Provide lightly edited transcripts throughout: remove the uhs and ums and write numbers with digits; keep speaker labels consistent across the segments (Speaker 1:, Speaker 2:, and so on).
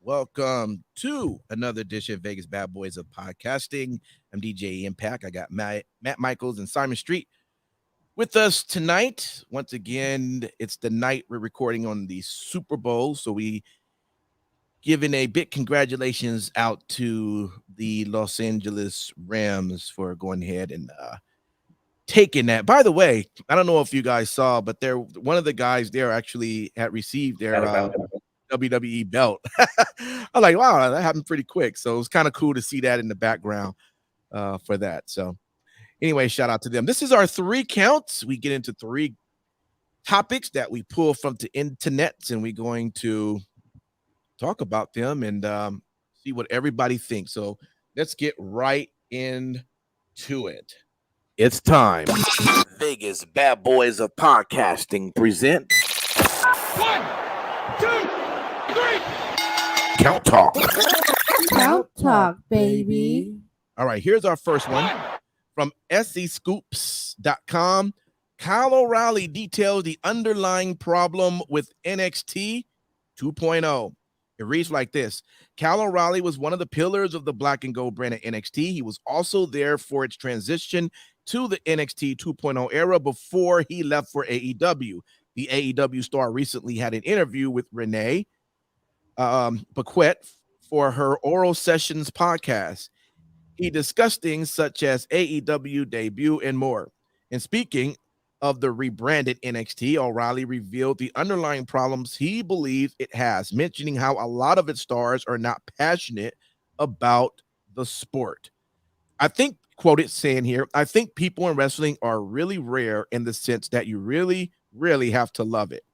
Speaker 1: Welcome to another edition of Vegas Bad Boys of Podcasting. I'm DJ Impact. I got Matt Michaels and Simon Street with us tonight. Once again, it's the night we're recording on the Super Bowl. So we giving a big congratulations out to the Los Angeles Rams for going ahead and taking that. By the way, I don't know if you guys saw, but one of the guys there actually had received their WWE belt. I'm like, wow, that happened pretty quick. So it was kind of cool to see that in the background for that. So anyway, shout out to them. This is our 3 counts. We get into 3 topics that we pull from the internet, and we're going to talk about them and see what everybody thinks. So let's get right into it. It's time. Vegas Bad Boys of Podcasting present 1, 2, 3. Count Talk.
Speaker 2: Count Talk, baby.
Speaker 1: All right, here's our first one from SEScoops.com. Kyle O'Reilly details the underlying problem with NXT 2.0. It reads like this. Kyle O'Reilly was one of the pillars of the black and gold brand at NXT. He was also there for its transition to the NXT 2.0 era before he left for AEW. The AEW star recently had an interview with Renee Botched for her Oral Sessions podcast. He discussed things such as AEW debut and more. And speaking of the rebranded NXT, O'Reilly revealed the underlying problems he believes it has, mentioning how a lot of its stars are not passionate about the sport. I think, quoted saying here, I think people in wrestling are really rare in the sense that you really, really have to love it.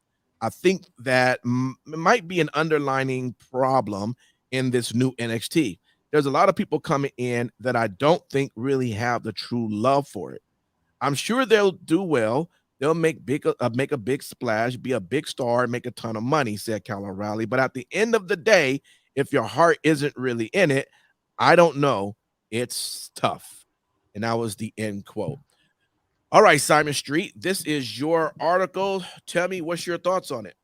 Speaker 1: I think that might be an underlining problem in this new NXT. There's a lot of people coming in that I don't think really have the true love for it. I'm sure they'll do well. They'll make a big splash, be a big star, make a ton of money, said Kyle O'Reilly. But at the end of the day, if your heart isn't really in it, I don't know. It's tough. And that was the end quote. All right, Simon Street, this is your article. Tell me, what's your thoughts on it?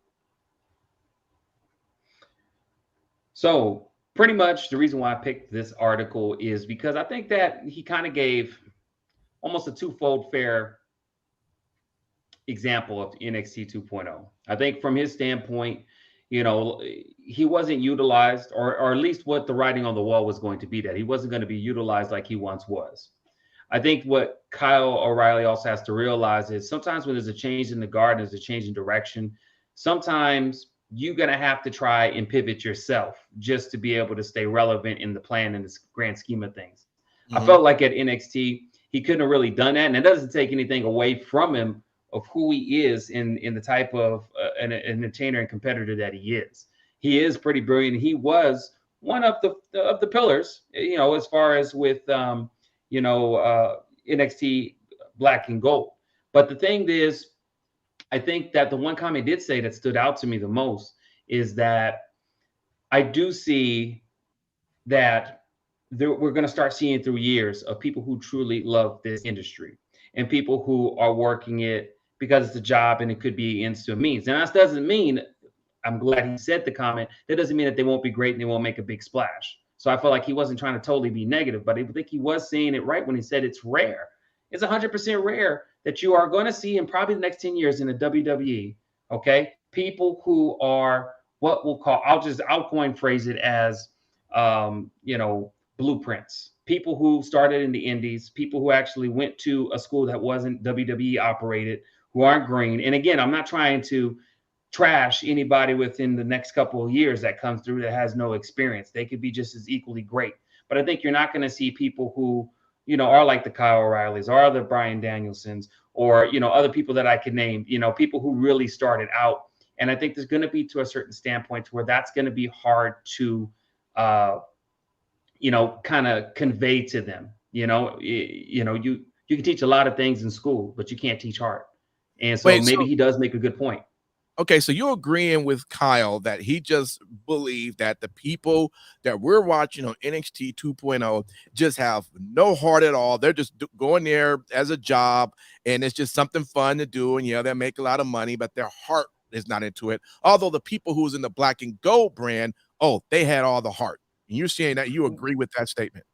Speaker 3: So pretty much the reason why I picked this article is because I think that he kind of gave almost a twofold fair example of NXT 2.0. I think from his standpoint, he wasn't utilized, or at least what the writing on the wall was going to be, that he wasn't going to be utilized like he once was. I think what Kyle O'Reilly also has to realize is sometimes when there's a change in the guard, there's a change in direction, sometimes you're going to have to try and pivot yourself just to be able to stay relevant in the plan and the grand scheme of things. I felt like at NXT, he couldn't have really done that. And it doesn't take anything away from him of who he is in the type of an entertainer and competitor that he is. He is pretty brilliant. He was one of the pillars, as far as with, NXT Black and Gold. But the thing is, I think that the one comment he did say that stood out to me the most is that I do see that we're going to start seeing through years of people who truly love this industry and people who are working it because it's a job and it could be ends to means. And that doesn't mean, I'm glad he said the comment, that doesn't mean that they won't be great and they won't make a big splash. So I feel like he wasn't trying to totally be negative, but I think he was saying it right when he said it's rare. It's 100% rare that you are going to see in probably the next 10 years in the WWE, okay, people who are what we'll call, I'll coin phrase it as, blueprints, people who started in the indies, people who actually went to a school that wasn't WWE operated, who aren't green. And again, I'm not trying to trash anybody within the next couple of years that comes through that has no experience. They could be just as equally great. But I think you're not going to see people who, are like the Kyle O'Reillys or the Bryan Danielsons or, other people that I could name, people who really started out. And I think there's going to be to a certain standpoint to where that's going to be hard to, kind of convey to them. You can teach a lot of things in school, but you can't teach heart. And so maybe he does make a good point.
Speaker 1: Okay, so you're agreeing with Kyle that he just believed that the people that we're watching on NXT 2.0 just have no heart at all. They're just going there as a job, and it's just something fun to do. And, they make a lot of money, but their heart is not into it. Although the people who's in the black and gold brand oh, they had all the heart. And you're saying that you agree with that statement.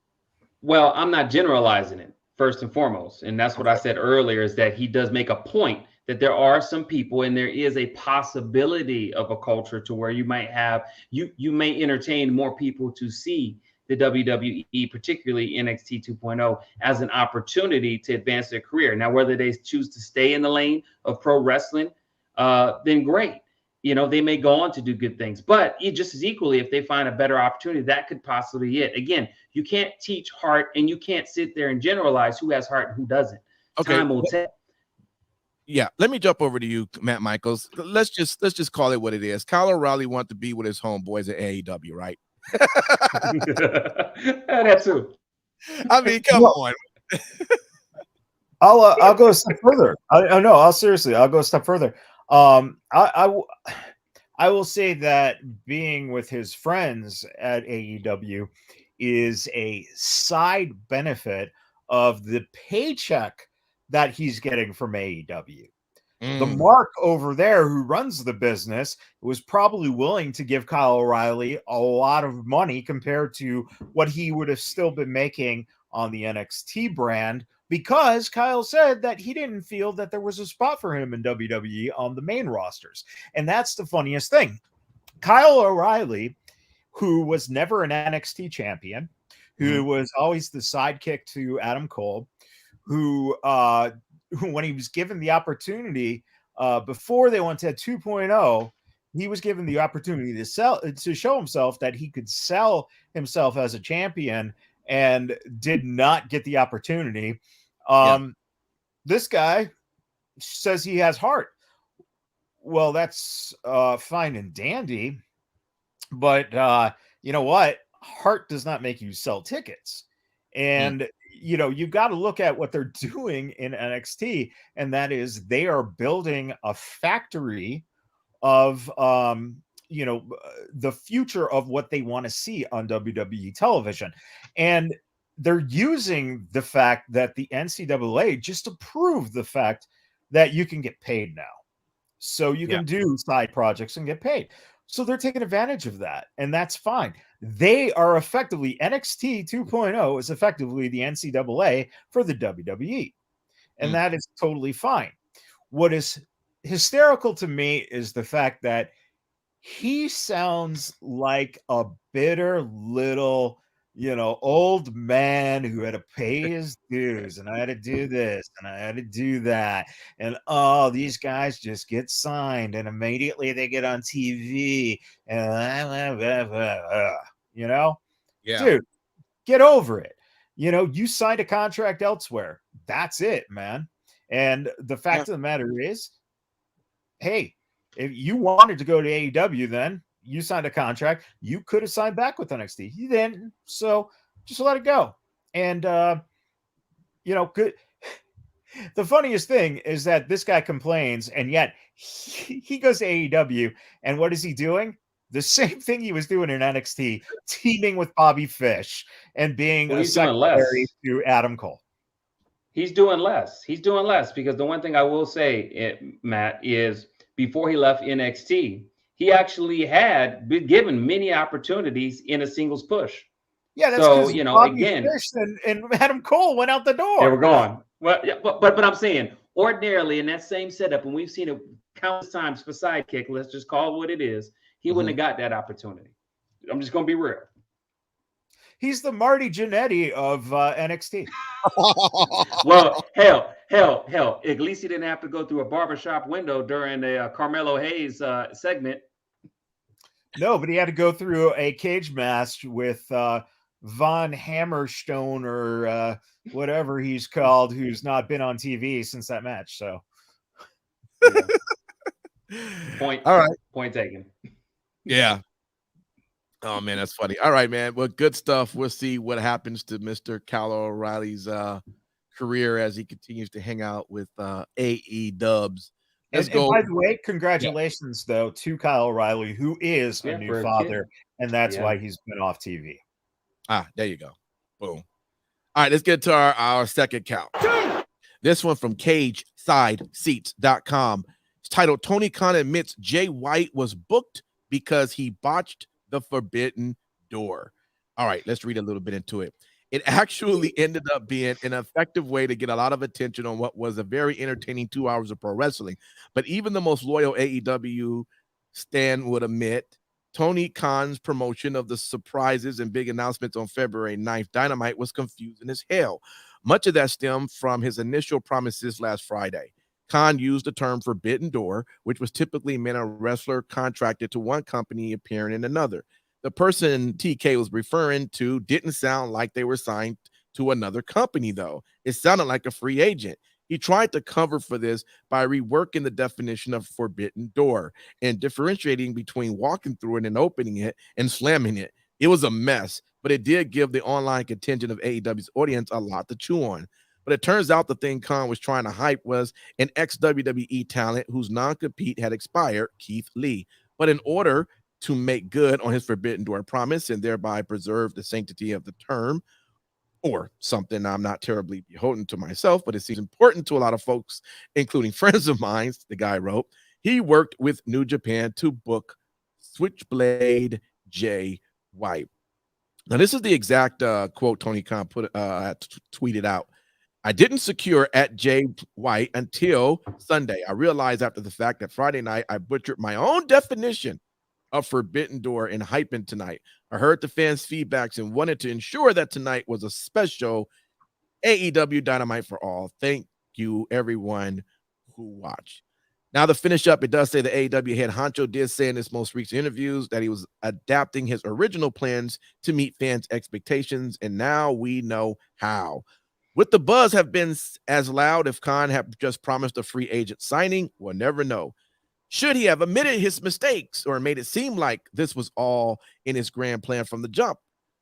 Speaker 3: Well, I'm not generalizing it, first and foremost. And that's what I said earlier, is that he does make a point that there are some people, and there is a possibility of a culture to where you might have, you may entertain more people to see the WWE, particularly NXT 2.0, as an opportunity to advance their career. Now, whether they choose to stay in the lane of pro wrestling, then great. You know, they may go on to do good things, but just as equally, if they find a better opportunity, that could possibly be it. Again, you can't teach heart, and you can't sit there and generalize who has heart and who doesn't.
Speaker 1: Okay.
Speaker 3: Time will tell.
Speaker 1: Yeah, let me jump over to you, Matt Michaels. Let's just call it what it is. Kyle O'Reilly wants to be with his homeboys at AEW, right?
Speaker 3: That too.
Speaker 1: I mean, come on.
Speaker 4: I'll go a step further. I'll seriously, I'll go a step further. I will say that being with his friends at AEW is a side benefit of the paycheck that he's getting from AEW. The Mark over there, who runs the business, was probably willing to give Kyle O'Reilly a lot of money compared to what he would have still been making on the NXT brand, because Kyle said that he didn't feel that there was a spot for him in WWE on the main rosters. And that's the funniest thing. Kyle O'Reilly, who was never an NXT champion, who was always the sidekick to Adam Cole, who when he was given the opportunity before they went to 2.0, he was given the opportunity to show himself that he could sell himself as a champion, and did not get the opportunity. This guy says he has heart. Well, that's fine and dandy, but you know what? Heart does not make you sell tickets. And you know, you've got to look at what they're doing in NXT, and that is they are building a factory of you know, the future of what they want to see on WWE television. And they're using the fact that the NCAA just to prove the fact that you can get paid now. So you can do side projects and get paid. So they're taking advantage of that, and that's fine. They are effectively, NXT 2.0 is effectively the NCAA for the WWE, and that is totally fine. What is hysterical to me is the fact that he sounds like a bitter little, you know, old man who had to pay his dues, and I had to do this and I had to do that, and oh, these guys just get signed and immediately they get on TV, and you know, dude, get over it. You know, you signed a contract elsewhere. That's it, man. And the fact of the matter is, hey, if you wanted to go to AEW, then you signed a contract. You could have signed back with NXT. You didn't, so just let it go. And you know, good. The funniest thing is that this guy complains, and yet he goes to AEW, and what is he doing? The same thing he was doing in NXT, teaming with Bobby Fish and being a secretary to Adam Cole.
Speaker 3: He's doing less. He's doing less, because the one thing I will say, Matt, is before he left NXT, he actually had been given many opportunities in a singles push.
Speaker 4: Yeah, that's
Speaker 3: so, you know,
Speaker 4: Bobby
Speaker 3: again,
Speaker 4: Fish and Adam Cole went out the door.
Speaker 3: They were gone. Well, yeah, but I'm saying, ordinarily in that same setup, and we've seen it countless times for sidekick, let's just call it what it is, he wouldn't have got that opportunity. I'm just going to be real.
Speaker 4: He's the Marty Jannetty of NXT.
Speaker 3: Well, hell. At least he didn't have to go through a barbershop window during a Carmelo Hayes segment.
Speaker 4: No, but he had to go through a cage match with Von Hammerstone or whatever he's called, who's not been on TV since that match. So,
Speaker 3: All right. Point taken.
Speaker 1: Yeah. Oh man, that's funny. All right, man. Well, good stuff. We'll see what happens to Mr. Kyle O'Reilly's career as he continues to hang out with AE Dubs.
Speaker 4: And by the way, congratulations though to Kyle O'Reilly, who is a new father, and that's why he's been off TV.
Speaker 1: Ah, there you go. Boom. All right, let's get to our second count. This one from CageSideSeats.com. It's titled "Tony Khan admits Jay White was booked because he botched the Forbidden Door. All right, let's read a little bit into it. It actually ended up being an effective way to get a lot of attention on what was a very entertaining 2 hours of pro wrestling. But even the most loyal AEW stan would admit Tony Khan's promotion of the surprises and big announcements on February 9th Dynamite was confusing as hell. Much of that stemmed from his initial promises last Friday. Khan used the term Forbidden Door, which was typically meant a wrestler contracted to one company appearing in another. The person TK was referring to didn't sound like they were signed to another company, though. It sounded like a free agent. He tried to cover for this by reworking the definition of Forbidden Door and differentiating between walking through it and opening it and slamming it. It was a mess, but it did give the online contingent of AEW's audience a lot to chew on. But it turns out the thing Khan was trying to hype was an ex-WWE talent whose non-compete had expired, Keith Lee. But in order to make good on his Forbidden Door promise and thereby preserve the sanctity of the term, or something I'm not terribly beholden to myself, but it seems important to a lot of folks, including friends of mine, the guy wrote, he worked with New Japan to book Switchblade Jay White. Now, this is the exact quote Tony Khan tweeted out. I didn't secure at Jay White until Sunday. I realized after the fact that Friday night I butchered my own definition of Forbidden Door and hyping tonight. I heard the fans' feedbacks and wanted to ensure that tonight was a special AEW Dynamite for all. Thank you, everyone who watched. Now, to finish up, it does say the AEW head honcho did say in his most recent interviews that he was adapting his original plans to meet fans' expectations, and now we know how. Would the buzz have been as loud if Khan had just promised a free agent signing? We'll never know. Should he have admitted his mistakes or made it seem like this was all in his grand plan from the jump?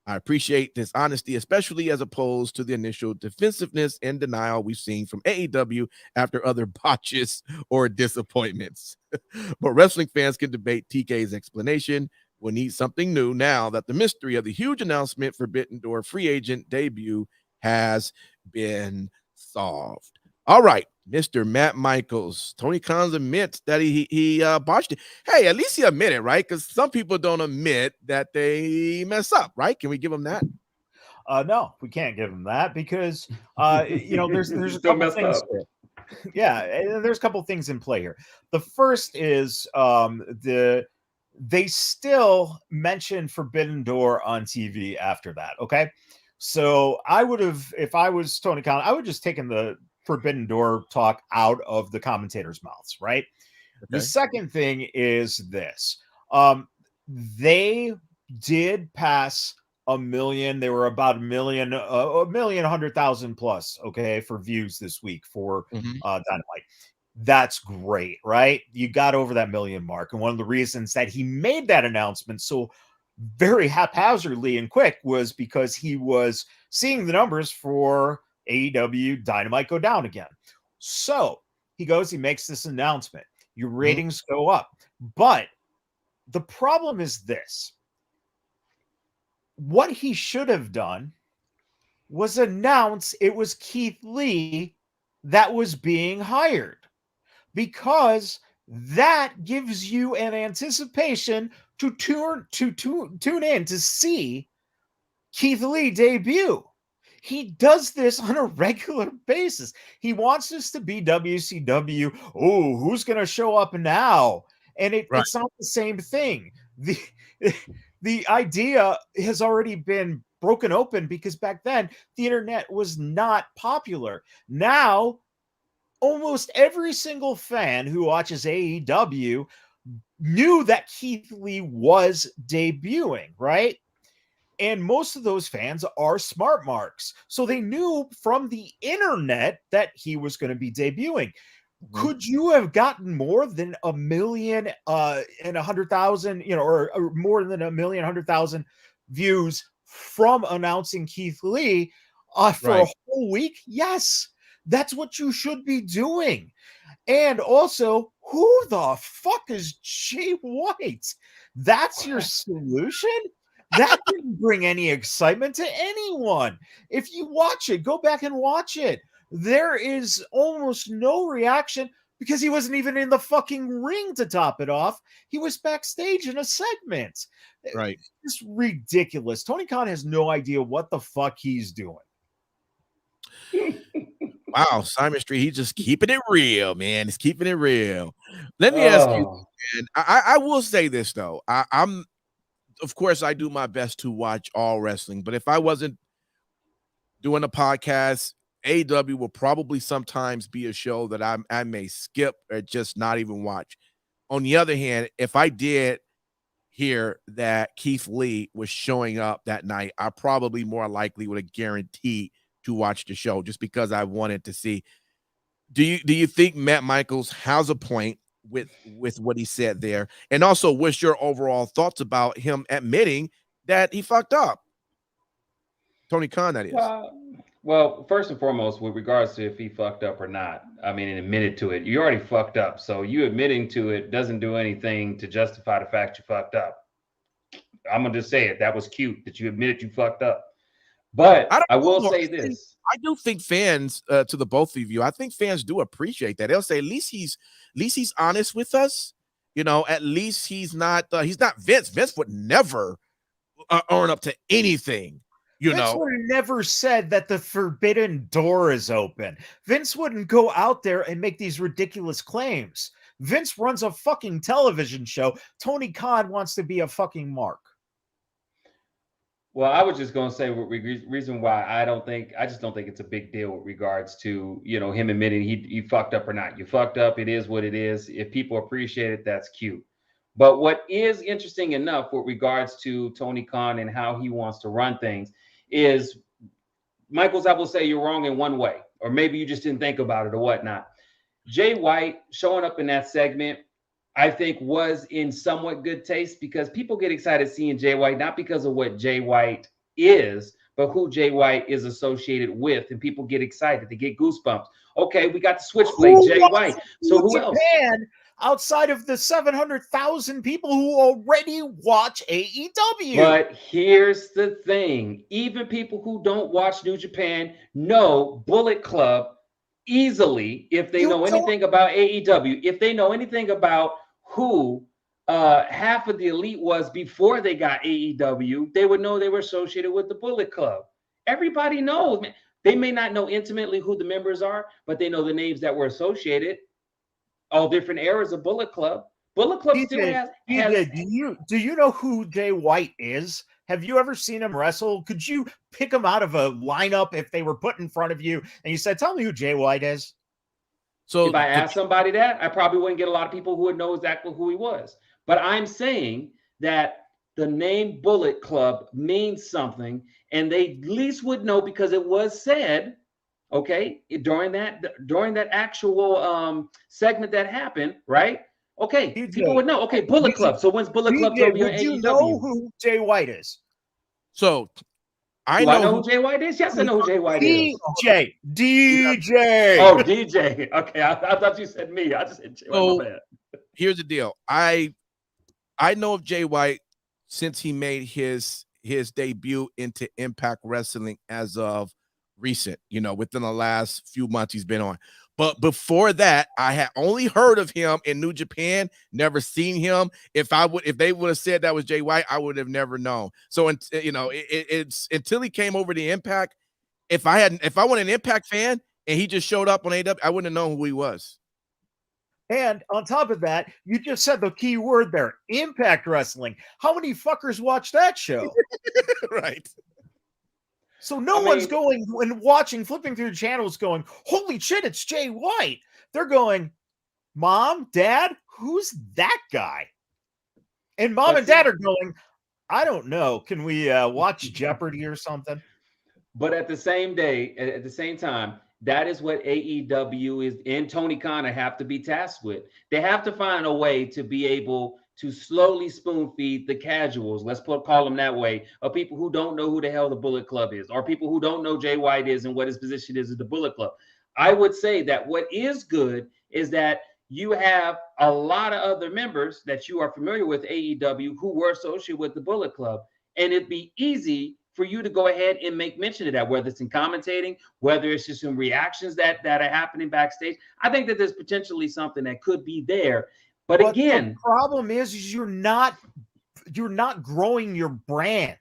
Speaker 1: I appreciate this honesty, especially as opposed to the initial defensiveness and denial we've seen from AEW after other botches or disappointments. But wrestling fans can debate TK's explanation. We'll need something new now that the mystery of the huge announcement Forbidden Door free agent debut has been solved. All right, Mr. Matt Michaels. Tony Khan admits that he botched it. Hey, at least he admitted, right? Because some people don't admit that they mess up, right? Can we give him that?
Speaker 4: No, we can't give him that because there's a couple things. Yeah, there's a couple things in play here. The first is they still mention Forbidden Door on TV after that. Okay, so I would have, if I was Tony Khan, I would just taken the Forbidden Door talk out of the commentators' mouths, right? Okay. The second thing is this. They did pass 1 million. They were about 1,100,000 plus, okay, for views this week for Dynamite. That's great, right? You got over that million mark. And one of the reasons that he made that announcement so very haphazardly and quick was because he was seeing the numbers for AEW Dynamite go down again. So he makes this announcement. Your ratings go up. But the problem is this. What he should have done was announce it was Keith Lee that was being hired, because that gives you an anticipation to tune in to see Keith Lee debut. He does this on a regular basis. He wants this to be WCW. Oh, who's going to show up now? And it's not the same thing. The idea has already been broken open because back then the internet was not popular. Now, almost every single fan who watches AEW knew that Keith Lee was debuting, right? And most of those fans are smart marks. So they knew from the internet that he was going to be debuting. Could you have gotten more than 1,100,000, or more than 1,100,000 views from announcing Keith Lee for a whole week? Yes, that's what you should be doing. And also, who the fuck is Jay White? That's your solution? That didn't bring any excitement to anyone. If you watch it, go back and watch it. There is almost no reaction because he wasn't even in the fucking ring to top it off. He was backstage in a segment.
Speaker 1: Right.
Speaker 4: It's ridiculous. Tony Khan has no idea what the fuck he's doing.
Speaker 1: Wow, Simon Street, he's just keeping it real, man. He's keeping it real. Let me ask you, man. I will say this though. I'm, of course, I do my best to watch all wrestling, but if I wasn't doing a podcast, AEW will probably sometimes be a show that I may skip or just not even watch. On the other hand, if I did hear that Keith Lee was showing up that night, I probably more likely would have guaranteed to watch the show just because I wanted to see. Do you think Matt Michaels has a point with what he said there? And also, what's your overall thoughts about him admitting that he fucked up? Tony Khan, that is.
Speaker 3: Well, first and foremost, with regards to if he fucked up or not, I mean, and admitted to it, you already fucked up. So you admitting to it doesn't do anything to justify the fact you fucked up. I'm gonna just say it. That was cute that you admitted you fucked up. But I will say this.
Speaker 1: I do think fans, to the both of you, I think fans do appreciate that. They'll say, at least he's honest with us. You know, at least he's not Vince. Vince would never earn up to anything. Vince
Speaker 4: would have never said that the forbidden door is open. Vince wouldn't go out there and make these ridiculous claims. Vince runs a fucking television show. Tony Khan wants to be a fucking mark.
Speaker 3: Well, I was just going to say reason why I just don't think it's a big deal with regards to, him admitting he fucked up or not. You fucked up. It is what it is. If people appreciate it, that's cute. But what is interesting enough with regards to Tony Khan and how he wants to run things is, Michaels, I will say you're wrong in one way, or maybe you just didn't think about it or whatnot. Jay White showing up in that segment, I think, was in somewhat good taste because people get excited seeing Jay White, not because of what Jay White is, but who Jay White is associated with. And people get excited. They get goosebumps. Okay, we got the Switchblade, Jay White. So who else?
Speaker 4: Outside of the 700,000 people who already watch AEW.
Speaker 3: But here's the thing. Even people who don't watch New Japan know Bullet Club easily if they know anything about AEW. If they know anything about who half of the elite was before they got AEW, they would know they were associated with the Bullet Club. Everybody knows, man. They may not know intimately who the members are, but they know the names that were associated. All different eras of Bullet Club. Bullet Club still has.
Speaker 4: Do you know who Jay White is? Have you ever seen him wrestle? Could you pick him out of a lineup if they were put in front of you and you said, "Tell me who Jay White is"?
Speaker 3: So if I asked somebody that, I probably wouldn't get a lot of people who would know exactly who he was. But I'm saying that the name Bullet Club means something, and they at least would know because it was said. Okay, during that actual segment that happened, right? Okay, people would know. Okay, Bullet Club. So when's Bullet Club going to be on AEW?
Speaker 4: Do you know who Jay White is?
Speaker 1: So
Speaker 3: I know who Jay White is. Yes, I know who Jay White is.
Speaker 4: DJ.
Speaker 3: Oh, DJ. Okay, I thought you said me. I just said Jay White. My bad.
Speaker 1: Here's the deal. I know of Jay White since he made his debut into Impact Wrestling as of recent, within the last few months he's been on. But before that, I had only heard of him in New Japan, never seen him. If they would have said that was Jay White, I would have never known. So, it's until he came over to Impact. If I wasn't an Impact fan and he just showed up on AEW, I wouldn't have known who he was.
Speaker 4: And on top of that, you just said the key word there, Impact Wrestling. How many fuckers watch that show?
Speaker 1: Right.
Speaker 4: So one's going and watching, flipping through the channels going, holy shit, it's Jay White. They're going, Mom, Dad, who's that guy? And Mom and Dad are going, I don't know. Can we watch Jeopardy or something?
Speaker 3: But at the same time, that is what AEW is and Tony Khan have to be tasked with. They have to find a way to be able to slowly spoon feed the casuals, let's call them that way, of people who don't know who the hell the Bullet Club is, or people who don't know Jay White is and what his position is at the Bullet Club. I would say that what is good is that you have a lot of other members that you are familiar with AEW who were associated with the Bullet Club, and it'd be easy for you to go ahead and make mention of that, whether it's in commentating, whether it's just in reactions that are happening backstage. I think that there's potentially something that could be there. But again,
Speaker 4: the problem is you're not not growing your brand.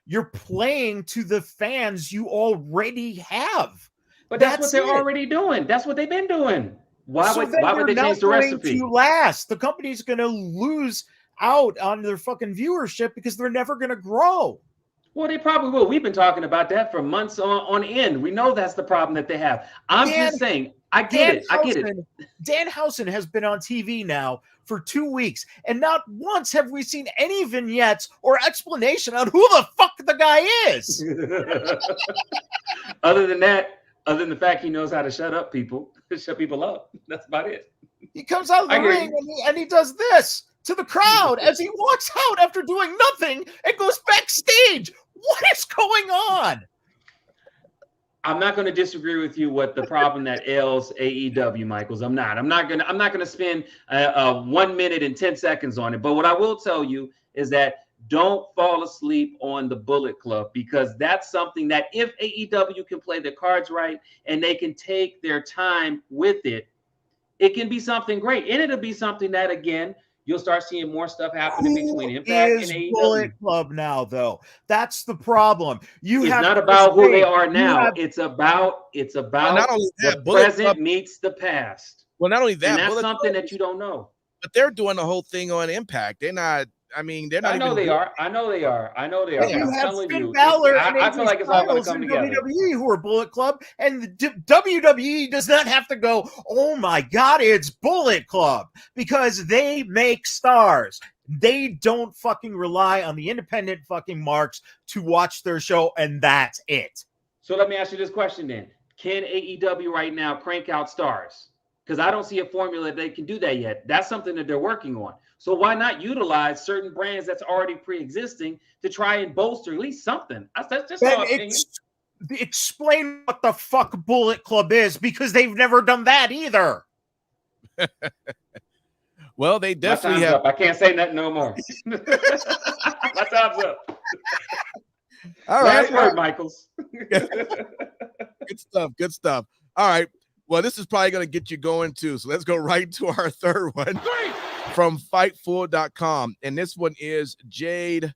Speaker 4: You're playing to the fans you already have.
Speaker 3: But that's what they're
Speaker 4: it.
Speaker 3: already doing. That's what they've been doing. Why would they
Speaker 4: not
Speaker 3: change the recipe?
Speaker 4: To last. The company's going to lose out on their fucking viewership because they're never going to grow.
Speaker 3: Well, they probably will. We've been talking about that for months on end. We know that's the problem that they have. I'm just saying, I get it.
Speaker 4: Danhausen has been on TV now for 2 weeks, and not once have we seen any vignettes or explanation on who the fuck the guy is.
Speaker 3: Other than the fact he knows how to shut people up. That's about it.
Speaker 4: He comes out of the ring and he does this to the crowd as he walks out after doing nothing and goes backstage. What is going on?
Speaker 3: I'm not going to disagree with you what the problem that ails AEW, Michaels. I'm not going to spend 1 minute and 10 seconds on it. But what I will tell you is that don't fall asleep on the Bullet Club, because that's something that if AEW can play the cards right and they can take their time with it, it can be something great. And it'll be something that, again, you'll start seeing more stuff happening between Impact and AEW.
Speaker 4: Bullet Club now, though. That's the problem.
Speaker 3: It's not about who they are now. It's about
Speaker 1: not only that,
Speaker 3: the present meets the past.
Speaker 1: Well, not only that,
Speaker 3: and that's something that you don't know.
Speaker 1: But they're doing the whole thing on Impact. They're not. I mean, they're not.
Speaker 3: I know they are.
Speaker 4: Yeah.
Speaker 3: I'm telling you,
Speaker 4: I
Speaker 3: feel like it's all going to come together.
Speaker 4: WWE who are Bullet Club, and the WWE does not have to go, oh my God, it's Bullet Club, because they make stars. They don't fucking rely on the independent fucking marks to watch their show, and that's it.
Speaker 3: So let me ask you this question then. Can AEW right now crank out stars? Because I don't see a formula that they can do that yet. That's something that they're working on. So why not utilize certain brands that's already pre-existing to try and bolster at least something? That's just my opinion.
Speaker 4: Explain what the fuck Bullet Club is, because they've never done that either.
Speaker 1: Well, they definitely have.
Speaker 3: Up. I can't say nothing no more. My time's up.
Speaker 1: All right,
Speaker 3: last word, Michaels.
Speaker 1: Good stuff. All right. Well, this is probably going to get you going too. So let's go right to our third one from Fightful.com. And this one is Jade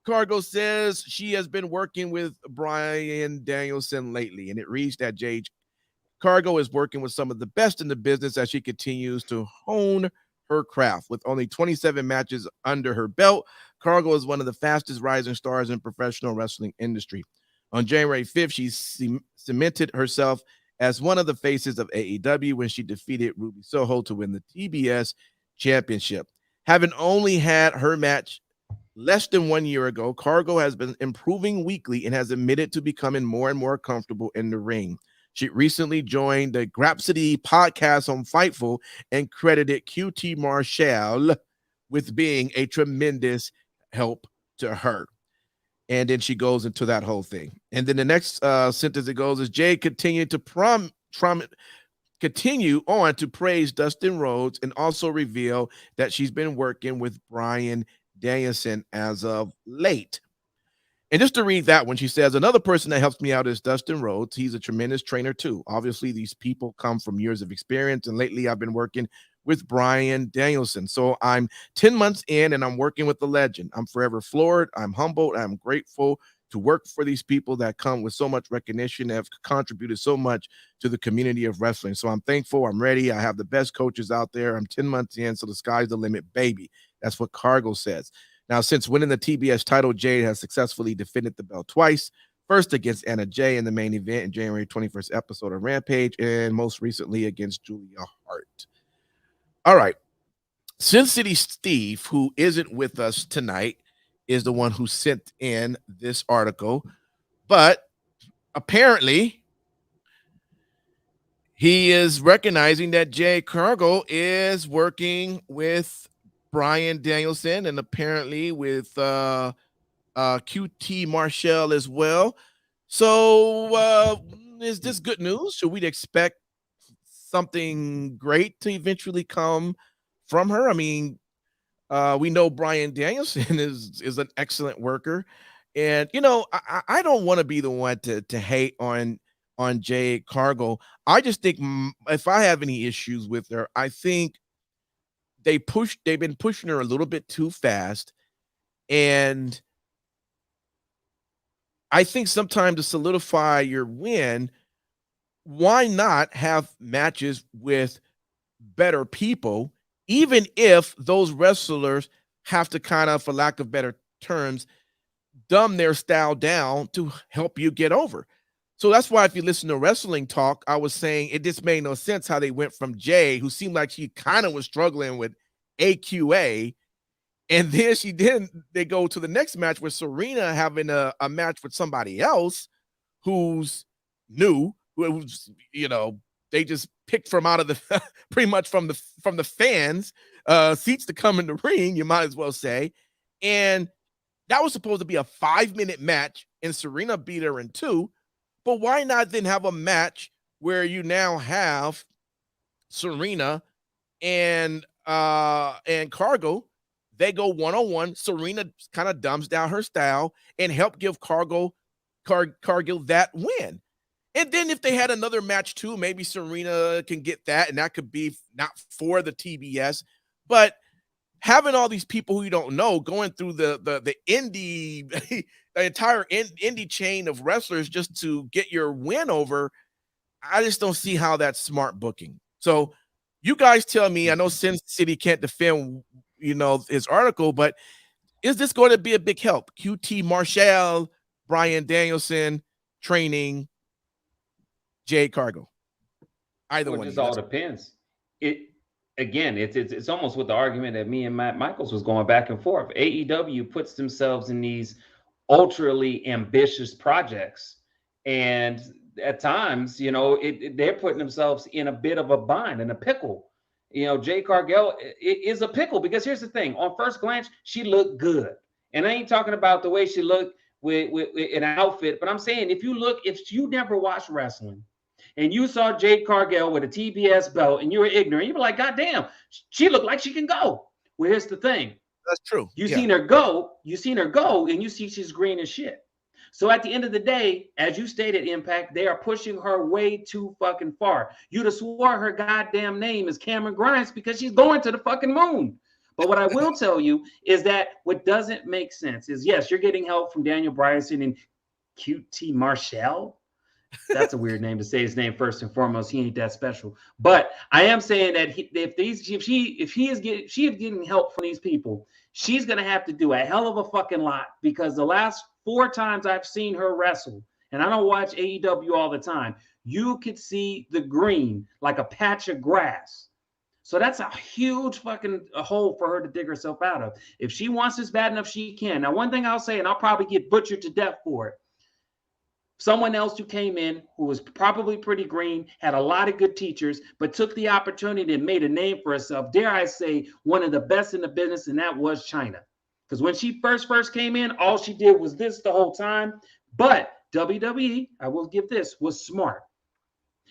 Speaker 1: Cargo says she has been working with Bryan Danielson lately. And it reads that Jade Cargo is working with some of the best in the business as she continues to hone her craft. With only 27 matches under her belt, Cargo is one of the fastest rising stars in professional wrestling industry. On January 5th, she cemented herself as one of the faces of AEW when she defeated Ruby Soho to win the TBS championship. Having only had her match less than 1 year ago, Cargo has been improving weekly and has admitted to becoming more and more comfortable in the ring. She recently joined the Grapsody podcast on Fightful and credited QT Marshall with being a tremendous help to her. And then she goes into that whole thing. And then the next sentence it goes is Jade continued to continue on to praise Dustin Rhodes and also reveal that she's been working with Bryan Danielson as of late. And just to read that one, she says, another person that helps me out is Dustin Rhodes. He's a tremendous trainer too. Obviously, these people come from years of experience. And lately I've been working with Bryan Danielson. So I'm 10 months in and I'm working with the legend. I'm forever floored. I'm humbled. I'm grateful to work for these people that come with so much recognition, have contributed so much to the community of wrestling. So I'm thankful. I'm ready. I have the best coaches out there. I'm 10 months in, so the sky's the limit, baby. That's what Cargo says. Now, since winning the TBS title, Jade has successfully defended the belt twice. First against Anna Jay in the main event in January 21st episode of Rampage, and most recently against Julia Hart. All right. Sin City Steve, who isn't with us tonight, is the one who sent in this article. But apparently, he is recognizing that Jade Cargo is working with Bryan Danielson and apparently with QT Marshall as well. So is this good news? Should we expect something great to eventually come from her? I mean, we know Bryan Danielson is an excellent worker, and you know I don't want to be the one to hate on Jade Cargo. I just think if I have any issues with her, I think they've been pushing her a little bit too fast, And I think sometimes to solidify your win, why not have matches with better people, even if those wrestlers have to kind of, for lack of better terms, dumb their style down to help you get over. So that's why if you listen to Wrestling Talk, I was saying it just made no sense how they went from Jay, who seemed like she kind of was struggling with AQA, and then they go to the next match with Serena having a match with somebody else who's new, who's, they just picked from out of the pretty much from the fans seats to come in the ring, you might as well say. And that was supposed to be a 5-minute match, and Serena beat her in 2. But why not then have a match where you now have Serena and Cargo? They go one-on-one. Serena kind of dumbs down her style and help give Cargill that win. And then if they had another match too, maybe Serena can get that, and that could be not for the TBS, but having all these people who you don't know going through the indie, the entire indie chain of wrestlers just to get your win over, I just don't see how that's smart booking. So you guys tell me. I know Sin City can't defend, his article, but is this going to be a big help? QT Marshall, Bryan Danielson, training, Jade Cargo. Either one.
Speaker 3: It just all depends. It's almost with the argument that me and Matt Michaels was going back and forth. AEW puts themselves in these ultrally ambitious projects, and at times, they're putting themselves in a bit of a bind, in a pickle. Jade Cargill is a pickle, because here's the thing: on first glance, she looked good, and I ain't talking about the way she looked with an outfit, but I'm saying if you never watched wrestling and you saw Jade Cargill with a TBS belt and you were ignorant, you were like, God damn, she looked like she can go. Well, here's the thing.
Speaker 1: That's true.
Speaker 3: Seen her go, and you see she's green as shit. So at the end of the day, as you stated, Impact, they are pushing her way too fucking far. You'd have swore her goddamn name is Cameron Grimes because she's going to the fucking moon. But what I will tell you is that what doesn't make sense is, yes, you're getting help from Daniel Bryan and QT Marshall. That's a weird name to say his name first and foremost. He ain't that special. But I am saying that if she is getting help from these people, she's gonna have to do a hell of a fucking lot, because the last 4 times I've seen her wrestle, and I don't watch AEW all the time, you could see the green like a patch of grass. So that's a huge fucking hole for her to dig herself out of. If she wants this bad enough, she can. Now, one thing I'll say, and I'll probably get butchered to death for it, someone else who came in who was probably pretty green, had a lot of good teachers, but took the opportunity and made a name for herself. Dare I say, one of the best in the business, and that was Chyna. Because when she first came in, all she did was this the whole time. But WWE, I will give this, was smart.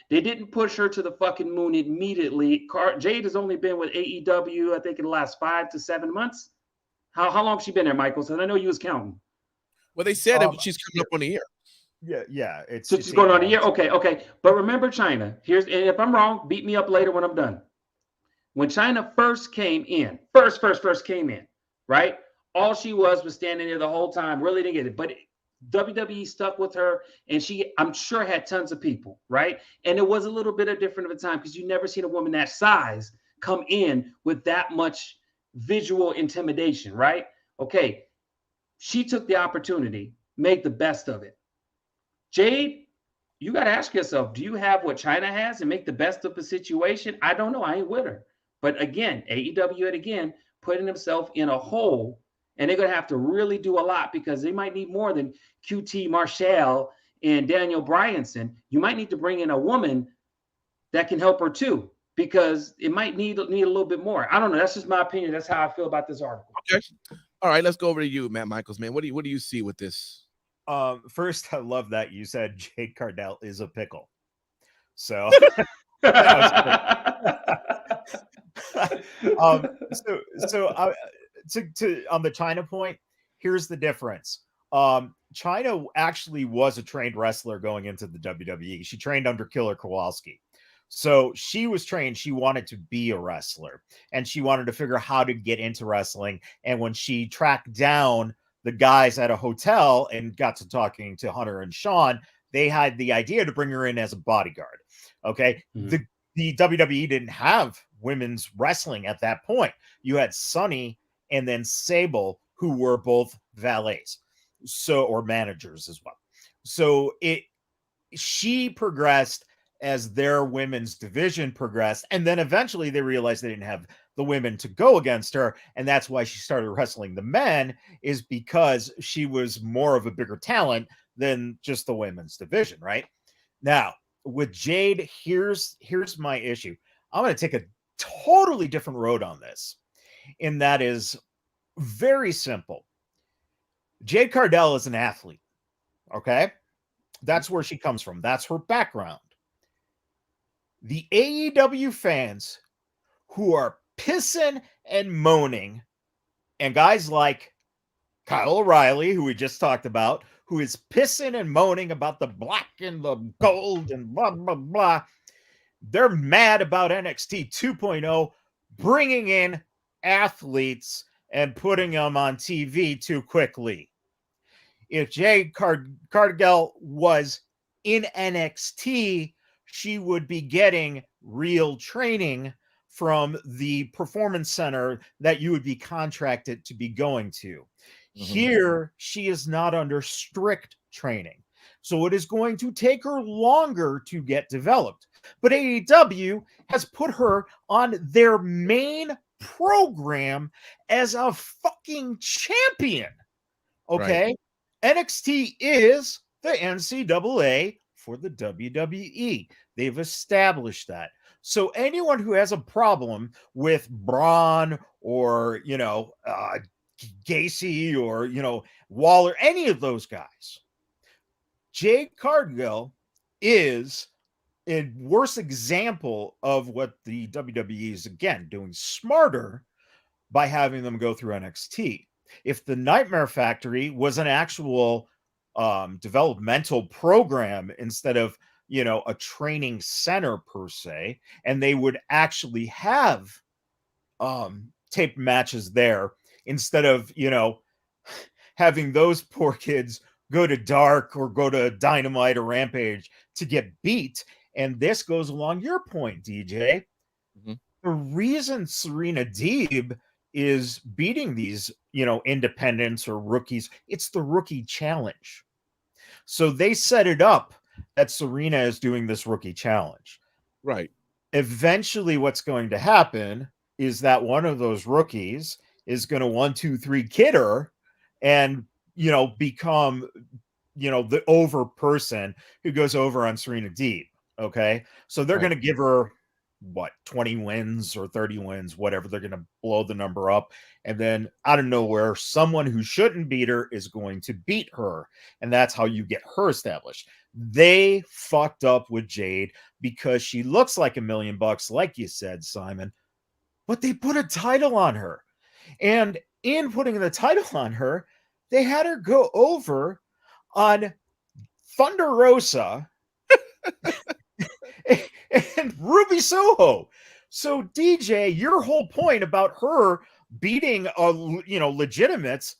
Speaker 3: They didn't push her to the fucking moon immediately. Jade has only been with AEW, I think, in the last 5 to 7 months. How long has she been there, Michael? So I know you was counting.
Speaker 1: Well, they said she's coming up on a year.
Speaker 4: Yeah.
Speaker 3: It's going on a year. Okay. But remember Chyna. And if I'm wrong, beat me up later when I'm done. When Chyna first came in, first came in, right? All she was standing there the whole time, really didn't get it. But WWE stuck with her, and she, I'm sure, had tons of people, right? And it was a little bit different of a time, because you never seen a woman that size come in with that much visual intimidation, right? Okay. She took the opportunity, made the best of it. Jade, you got to ask yourself, do you have what Chyna has and make the best of the situation? I don't know. I ain't with her. But again, AEW putting themselves in a hole, and they're going to have to really do a lot, because they might need more than QT Marshall and Daniel Bryanson. You might need to bring in a woman that can help her too, because it might need a little bit more. I don't know. That's just my opinion. That's how I feel about this article.
Speaker 1: Okay. All right. Let's go over to you, Matt Michaels, man. What do you see with this?
Speaker 4: First, I love that you said Jade Cargill is a pickle. So, to on the Chyna point, here's the difference. Chyna actually was a trained wrestler going into the WWE. She trained under Killer Kowalski. So she was trained. She wanted to be a wrestler, and she wanted to figure out how to get into wrestling. And when she tracked down the guys at a hotel and got to talking to Hunter and Sean, they had the idea to bring her in as a bodyguard. Okay.
Speaker 3: Mhm.
Speaker 4: The WWE didn't have women's wrestling at that point. You had Sunny and then Sable, who were both valets, or managers as well. So she progressed as their women's division progressed, and then eventually they realized they didn't have the women to go against her, and that's why she started wrestling the men, is because she was more of a bigger talent than just the women's division. Right now with Jade, here's my issue. I'm going to take a totally different road on this, and that is very simple. Jade Cargill is an athlete. Okay, that's where she comes from. That's her background. The AEW fans who are pissing and moaning, and guys like Kyle O'Reilly, who we just talked about, who is pissing and moaning about the black and the gold and blah, blah, blah. They're mad about NXT 2.0 bringing in athletes and putting them on TV too quickly. If Jade Cargill was in NXT, she would be getting real training from the performance center that you would be contracted to be going to. Here, she is not under strict training. So it is going to take her longer to get developed. But AEW has put her on their main program as a fucking champion. Okay? Right. NXT is the NCAA for the WWE. They've established that. So anyone who has a problem with Braun or, Gacy or, Waller, any of those guys, Jade Cargill is a worse example of what the WWE is, again, doing smarter by having them go through NXT. If the Nightmare Factory was an actual developmental program instead of, a training center per se, and they would actually have taped matches there instead of, having those poor kids go to Dark or go to Dynamite or Rampage to get beat. And this goes along your point, DJ. Mm-hmm. The reason Serena Deeb is beating these, independents or rookies, it's the rookie challenge. So they set it up that Serena is doing this rookie challenge.
Speaker 1: Right.
Speaker 4: Eventually what's going to happen is that one of those rookies is going to 1, 2, 3 kid her and, become, the over person who goes over on Serena Deeb. Okay. So they're going to give her 20 wins or 30 wins, whatever. They're going to blow the number up. And then out of nowhere, someone who shouldn't beat her is going to beat her. And that's how you get her established. They fucked up with Jade because she looks like $1 million, like you said, Simon, but they put a title on her. And in putting the title on her, they had her go over on Thunder Rosa and Ruby Soho. So DJ, your whole point about her beating legitimates,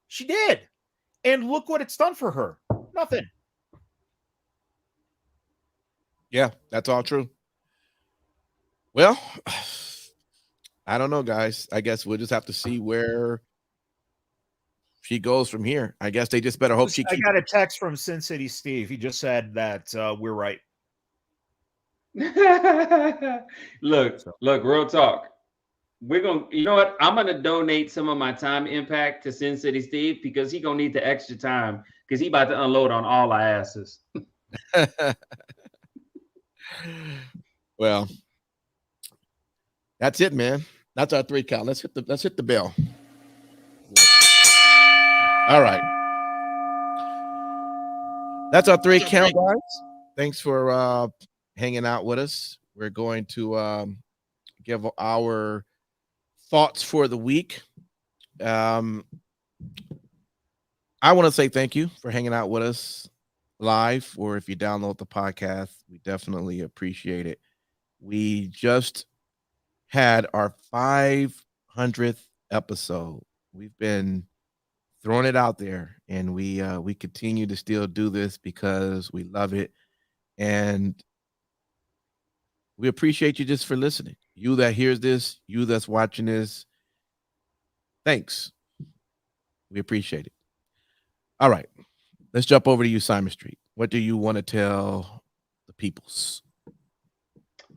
Speaker 4: she did. And look what it's done for her. Nothing.
Speaker 1: Yeah, that's all true. Well, I don't know, guys. I guess we'll just have to see where she goes from here. I guess they just better hope she keeps.
Speaker 4: I got a text from Sin City Steve. He just said that we're right.
Speaker 3: Look, real talk. We're going to, you know what? I'm going to donate some of my time impact to Sin City Steve because he going to need the extra time because he about to unload on all our asses.
Speaker 1: Well, that's it, man. That's our 3 count. Let's hit the bell. All right. That's our 3 count, guys. Thanks for hanging out with us. We're going to give our thoughts for the week. I want to say thank you for hanging out with us live, or if you download the podcast, we definitely appreciate it. We just had our 500th episode. We've been throwing it out there, and we continue to still do this because we love it, and we appreciate you just for listening. You that hears this, you that's watching this, thanks. We appreciate it. All right, let's jump over to you, Simon Street. What do you want to tell the peoples?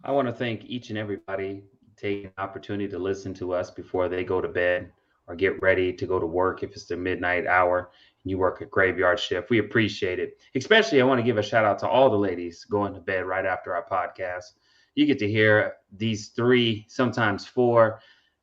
Speaker 3: I want to thank each and everybody taking the opportunity to listen to us before they go to bed or get ready to go to work if it's the midnight hour and you work a graveyard shift. We appreciate it. Especially, I want to give a shout out to all the ladies going to bed right after our podcast. You get to hear these 3, sometimes 4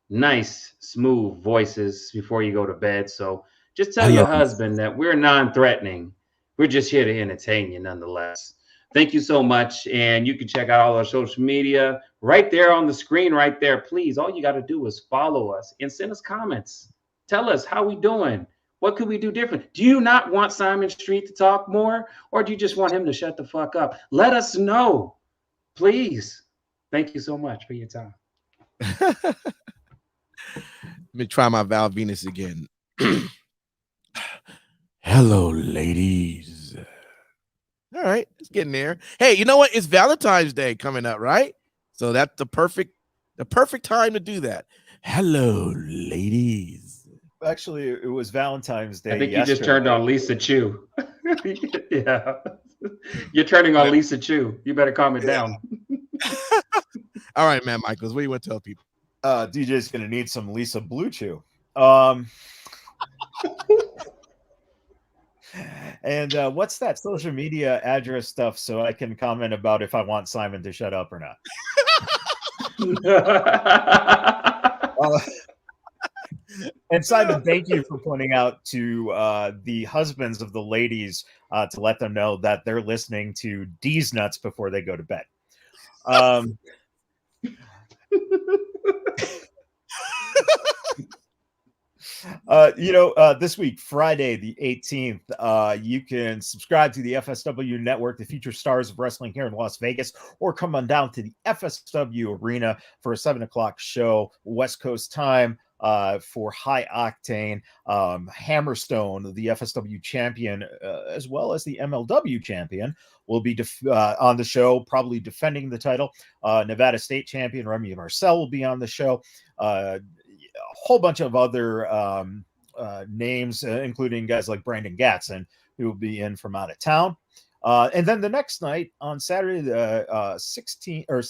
Speaker 3: nice, smooth voices before you go to bed. So just tell your husband that we're non-threatening. We're just here to entertain you nonetheless. Thank you so much. And you can check out all our social media right there on the screen right there. Please, all you got to do is follow us and send us comments. Tell us how we doing. What could we do different? Do you not want Simon Street to talk more? Or do you just want him to shut the fuck up? Let us know, please. Thank you so much for your time.
Speaker 1: Let me try my Val Venus again. Hello, ladies. All right, it's getting there. Hey, you know what? It's Valentine's Day coming up, right? So that's the perfect time to do that. Hello, ladies.
Speaker 4: Actually, it was Valentine's Day.
Speaker 3: I think you just turned on Lisa Chu. Yeah. You're turning on Lisa Chu. You better calm it down.
Speaker 1: All right, man, Michaels, what do you want to tell people?
Speaker 4: DJ's going to need some Lisa Blue Chew. And what's that social media address stuff so I can comment about if I want Simon to shut up or not? And Simon, thank you for pointing out to the husbands of the ladies to let them know that they're listening to D's Nuts before they go to bed. This week, Friday the 18th, you can subscribe to the FSW Network, the feature stars of wrestling here in Las Vegas, or come on down to the FSW Arena for a 7 o'clock show, West Coast time, for High Octane. Hammerstone, the FSW champion, as well as the MLW champion, will be on the show, probably defending the title. Nevada State champion Remy Marcel will be on the show. A whole bunch of other names, including guys like Brandon Gatson, who will be in from out of town. And then the next night on Saturday, the 16th or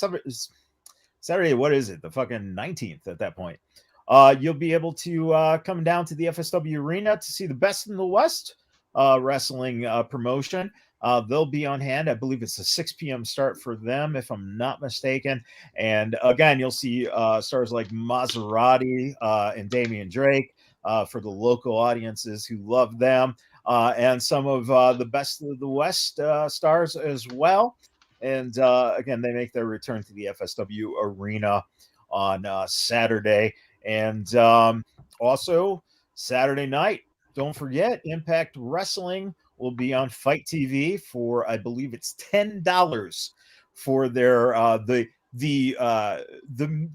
Speaker 4: Saturday, what is it? The fucking 19th at that point. You'll be able to come down to the FSW Arena to see the Best in the West wrestling promotion. They'll be on hand. I believe it's a 6 p.m. start for them, if I'm not mistaken. And again, you'll see stars like Maserati and Damian Drake for the local audiences who love them, and some of the Best of the West stars as well. And again, they make their return to the FSW Arena on Saturday. And also Saturday night, don't forget, Impact Wrestling will be on Fight TV for, I believe it's $10 for their the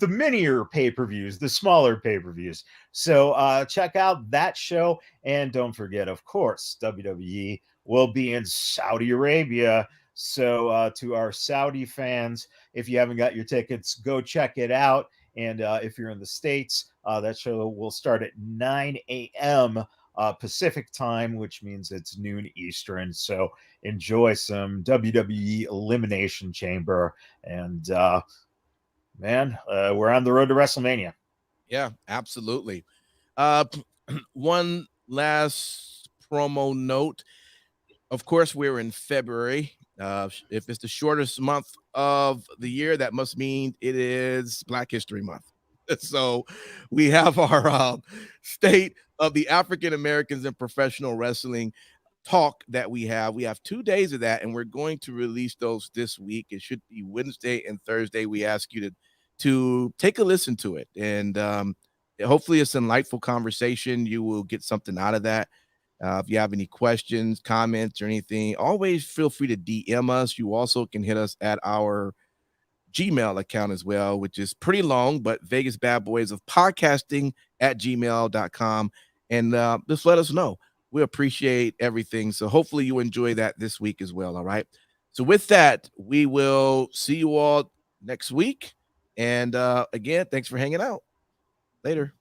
Speaker 4: minier pay-per-views, the smaller pay-per-views. So check out that show, and don't forget, of course, WWE will be in Saudi Arabia. So to our Saudi fans, if you haven't got your tickets, go check it out. And if you're in the States, that show will start at 9 a.m. Pacific time, which means it's noon Eastern. So enjoy some WWE Elimination Chamber. And man, we're on the road to WrestleMania.
Speaker 1: Yeah, absolutely. One last promo note. Of course, we're in February. If it's the shortest month of the year, that must mean it is Black History Month. So we have our State of the African Americans in Professional Wrestling talk that we have. We have 2 days of that, and we're going to release those this week. It should be Wednesday and Thursday. We ask you to take a listen to it, and hopefully it's an enlightful conversation. You will get something out of that. If you have any questions, comments, or anything, always feel free to DM us. You also can hit us at our Gmail account as well, which is pretty long, but Vegas Bad Boys of Podcasting at gmail.com. And just let us know. We appreciate everything. So hopefully you enjoy that this week as well. All right. So with that, we will see you all next week. And again, thanks for hanging out. Later.